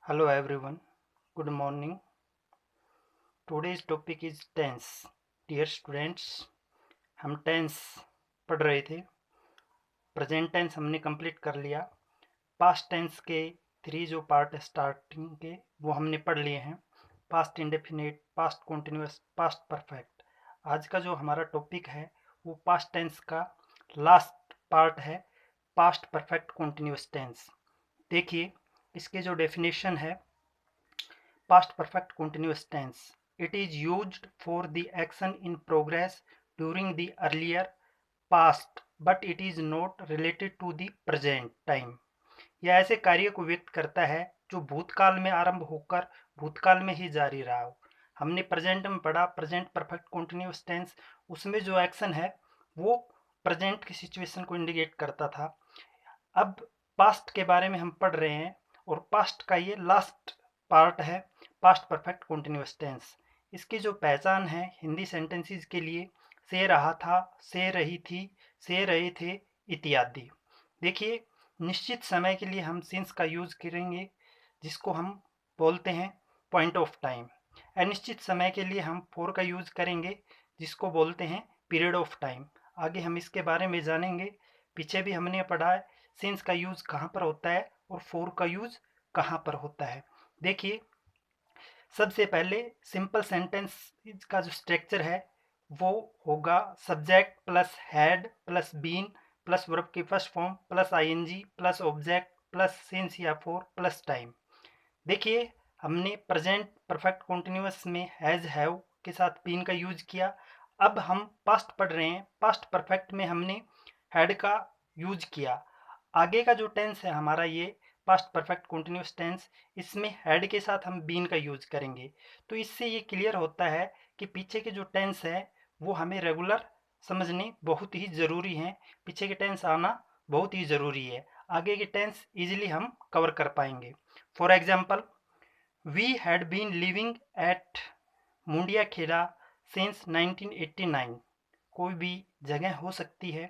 Hello everyone, good morning. Today's topic is tense. Dear students, हम tense पढ़ रहे थे. प्रेजेंट टेंस हमने कंप्लीट कर लिया. पास्ट टेंस के 3 जो पार्ट है स्टार्टिंग के वो हमने पढ़ लिए हैं. Past indefinite, past continuous, past perfect. आज का जो हमारा टॉपिक है वो पास्ट टेंस का लास्ट पार्ट है, पास्ट परफेक्ट कंटिन्यूअस टेंस. देखिए इसके जो डेफिनेशन है, past perfect continuous tense. It is used for the action in progress during the earlier past, but it is not related to the present time. यह ऐसे कार्य को व्यक्त करता है जो भूतकाल में आरंभ होकर भूतकाल में ही जारी रहा हो. हमने प्रेजेंट में पढ़ा प्रेजेंट परफेक्ट कंटिन्यूअस टेंस, उसमें जो एक्शन है वो प्रेजेंट की सिचुएशन को इंडिकेट करता था. अब पास्ट के बारे में हम पढ़ रहे हैं और पास्ट का ये लास्ट पार्ट है, पास्ट परफेक्ट कंटिन्यूअस टेंस. इसकी जो पहचान है हिंदी सेंटेंसेस के लिए, से रहा था, से रही थी, से रहे थे इत्यादि. देखिए निश्चित समय के लिए हम सिंस का यूज करेंगे जिसको हम बोलते हैं पॉइंट ऑफ टाइम. अनिश्चित समय के लिए हम फोर का यूज करेंगे जिसको बोलते हैं पीरियड ऑफ टाइम. आगे हम इसके बारे में जानेंगे. पीछे भी हमने पढ़ा है सिंस का यूज कहाँ पर होता है और फोर का यूज कहाँ पर होता है. देखिए सबसे पहले सिंपल सेंटेंस का जो स्ट्रक्चर है वो होगा subject plus had plus been plus verb की first form plus ING plus object plus since या फोर प्लस टाइम. देखिए हमने प्रेजेंट परफेक्ट कंटिन्यूअस में हैज हैव के साथ बीन का यूज किया. अब हम पास्ट पढ़ रहे हैं, पास्ट परफेक्ट में हमने हैड का यूज किया. आगे का जो टेंस है हमारा ये पास्ट परफेक्ट कंटिन्यूअस टेंस, इसमें हैड के साथ हम बीन का यूज करेंगे. तो इससे ये क्लियर होता है कि पीछे के जो टेंस है वो हमें रेगुलर समझने बहुत ही ज़रूरी हैं. पीछे के टेंस आना बहुत ही ज़रूरी है, आगे के टेंस इजीली हम कवर कर पाएंगे. For example, we had been living at Mundia Khela since 1989. कोई भी जगह हो सकती है.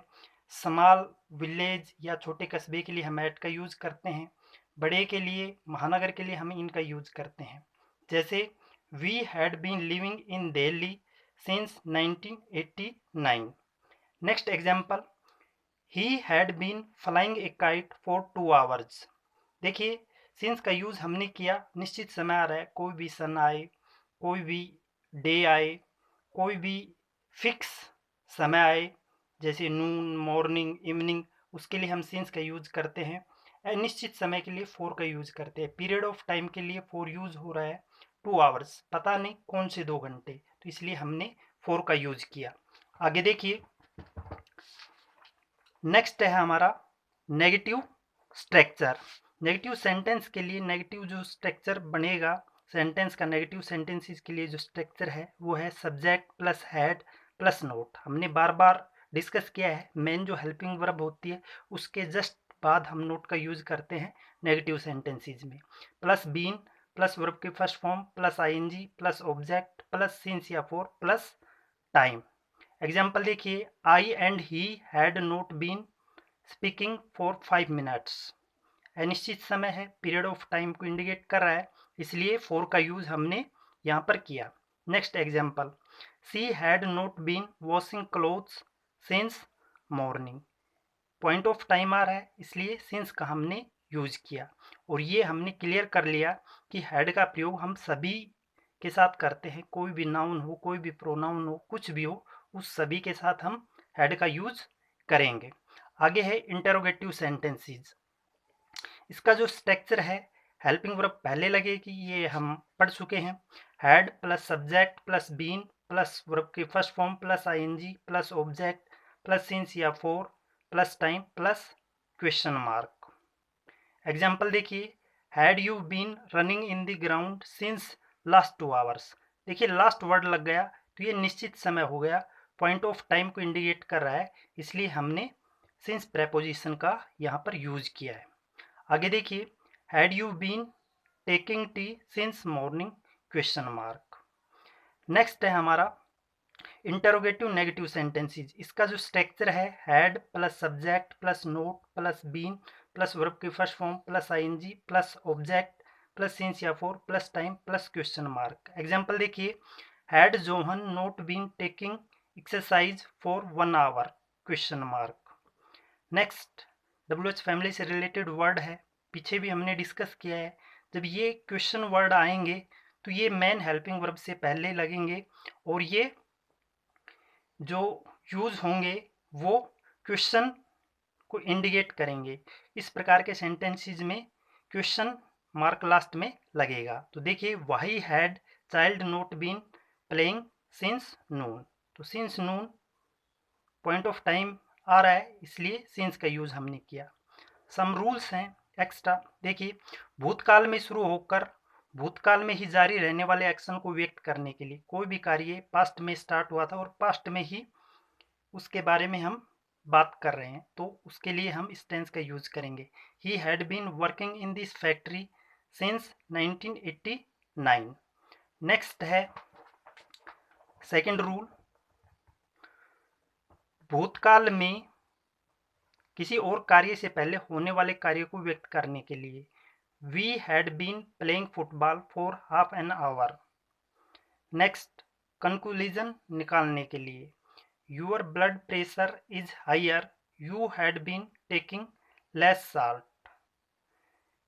स्मॉल विलेज या छोटे कस्बे के लिए हम एट का यूज करते हैं, बड़े के लिए महानगर के लिए हम इनका यूज करते हैं. जैसे we had been living in Delhi since 1989. Next example, he had been flying a kite for 2 hours. देखिए सिंस का यूज हमने किया, निश्चित समय आ रहा है, कोई भी सन आए, कोई भी डे आए, कोई भी फिक्स समय आए जैसे नून, मॉर्निंग, इवनिंग, उसके लिए हम सिंस का यूज करते हैं. अनिश्चित समय के लिए फोर का यूज करते हैं. पीरियड ऑफ टाइम के लिए फोर यूज हो रहा है 2 hours, पता नहीं कौन से 2 घंटे, तो इसलिए हमने फोर का यूज किया. आगे देखिए नेक्स्ट है हमारा नेगेटिव स्ट्रक्चर. नेगेटिव सेंटेंस के लिए नेगेटिव जो स्ट्रक्चर बनेगा सेंटेंस का, नेगेटिव सेंटेंसेस के लिए जो स्ट्रक्चर है वो है subject plus had plus note. हमने बार बार डिस्कस किया है, मेन जो हेल्पिंग वर्ब होती है उसके जस्ट बाद हम नोट का यूज करते हैं नेगेटिव सेंटेंसेस में. प्लस बीन प्लस वर्ब की first form plus ING plus object plus since या फोर प्लस टाइम. एग्जाम्पल देखिए, I and he had not been speaking for 5 minutes. अनिश्चित समय है, पीरियड ऑफ टाइम को इंडिकेट कर रहा है, इसलिए फोर का यूज हमने यहाँ पर किया. Next example, she had not been washing clothes since morning. Point of time आ रहा है इसलिए सिंस का हमने यूज किया. और ये हमने क्लियर कर लिया कि हैड का प्रयोग हम सभी के साथ करते हैं, कोई भी नाउन हो, कोई भी प्रोनाउन हो, कुछ भी हो, उस सभी के साथ हम हैड का यूज करेंगे. आगे है इंटरोगेटिव सेंटेंसेस. इसका जो स्ट्रक्चर है, हेल्पिंग वर्ब पहले लगेगी, ये हम पढ़ चुके हैं. Had plus subject plus been plus verb की first form plus ING plus object plus since या for plus time plus question mark. Example देखिए, had you been running in the ground since last 2 hours. देखिए last word लग गया तो ये निश्चित समय हो गया, पॉइंट ऑफ टाइम को इंडिकेट कर रहा है, इसलिए हमने सिंस प्रेपोजिशन का यहाँ पर यूज किया है. आगे देखिए, had you been taking tea since morning question mark. Next है हमारा इंटरोगेटिव नेगेटिव सेंटेंसेस. इसका जो स्ट्रक्चर है, had plus subject plus not plus been plus verb की first form plus ING plus object plus since या for plus time plus question mark. Example देखिए, had John not been taking exercise for 1 hour question mark. Next WH family से related word है, पीछे भी हमने discuss किया है। जब ये क्वेश्चन वर्ड आएंगे तो ये मेन हेल्पिंग वर्ब से पहले लगेंगे और ये जो यूज होंगे वो क्वेश्चन को इंडिकेट करेंगे। इस प्रकार के सेंटेंसेस में क्वेश्चन मार्क लास्ट में लगेगा। तो देखिए, why had child not been playing since noon, तो since noon point of time आ रहा है, इसलिए सिंस का यूज हमने किया। सम रूल्स हैं एक्स्ट्रा। देखिए, भूतकाल में शुरू होकर भूतकाल में ही जारी रहने वाले एक्शन को व्यक्त करने के लिए, कोई भी कार्य पास्ट में स्टार्ट हुआ था और पास्ट में ही उसके बारे में हम बात कर रहे हैं, तो उसके लिए हम इस टेंस का यूज करेंगे। He had been working in this factory since 1989। Next है सेकंड रूल, भूतकाल में किसी और कार्य से पहले होने वाले कार्य को व्यक्त करने के लिए। We had been playing football for half an hour. Next, conclusion निकालने के लिए, your blood pressure is higher, you had been taking less salt.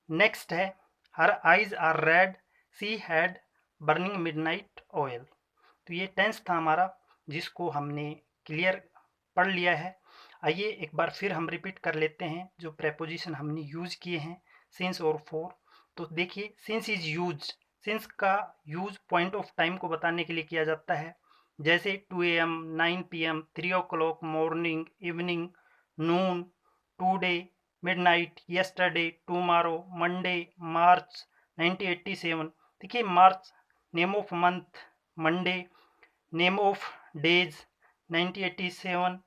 Next है, her eyes are red, she had burning midnight oil. तो ये tense था हमारा, जिसको हमने क्लियर पढ़ लिया है। आइए एक बार फिर हम रिपीट कर लेते हैं जो प्रेपोजिशन हमने यूज किए हैं सिंस और फॉर। तो देखिए, सिंस इज यूज, सिंस का यूज पॉइंट ऑफ टाइम को बताने के लिए किया जाता है, जैसे 2 AM, 9 PM, 3 o'clock, morning, evening, noon, today, midnight, yesterday, tomorrow, Monday, March 1987। देखिए, March name of month, Monday name of days 1987,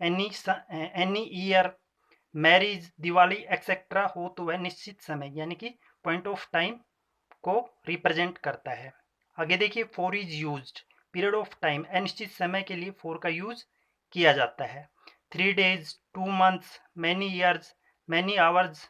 any year, marriage, Diwali etcetera हो तो वह निश्चित समय यानी कि पॉइंट ऑफ टाइम को रिप्रेजेंट करता है। आगे देखिए, for is used, period of time, अनिश्चित समय के लिए फॉर का यूज किया जाता है। 3 days, 2 months, many years, many hours,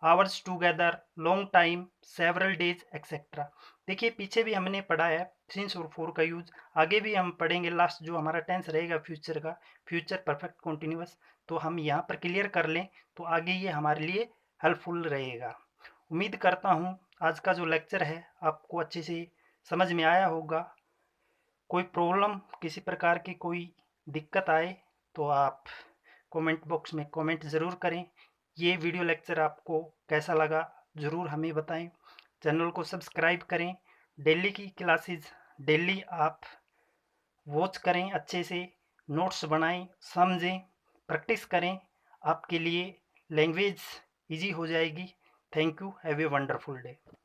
hours together, long time, several days etcetera. देखिए, पीछे भी हमने पढ़ा है सिंस और फॉर का यूज, आगे भी हम पढ़ेंगे। लास्ट जो हमारा टेंस रहेगा फ्यूचर का, फ्यूचर परफेक्ट कॉन्टिन्यूअस, तो हम यहाँ पर क्लियर कर लें तो आगे ये हमारे लिए हेल्पफुल रहेगा। उम्मीद करता हूँ आज का जो लेक्चर है आपको अच्छे से समझ में आया होगा। कोई प्रॉब्लम, किसी प्रकार की कोई दिक्कत आए तो आप कमेंट बॉक्स में कमेंट ज़रूर करें। ये वीडियो लेक्चर आपको कैसा लगा ज़रूर हमें बताएं। चैनल को सब्सक्राइब करें। डेली की क्लासेस डेली आप वॉच करें, अच्छे से नोट्स बनाएं, समझें, प्रैक्टिस करें, आपके लिए लैंग्वेज इजी हो जाएगी। Thank you, have a wonderful day.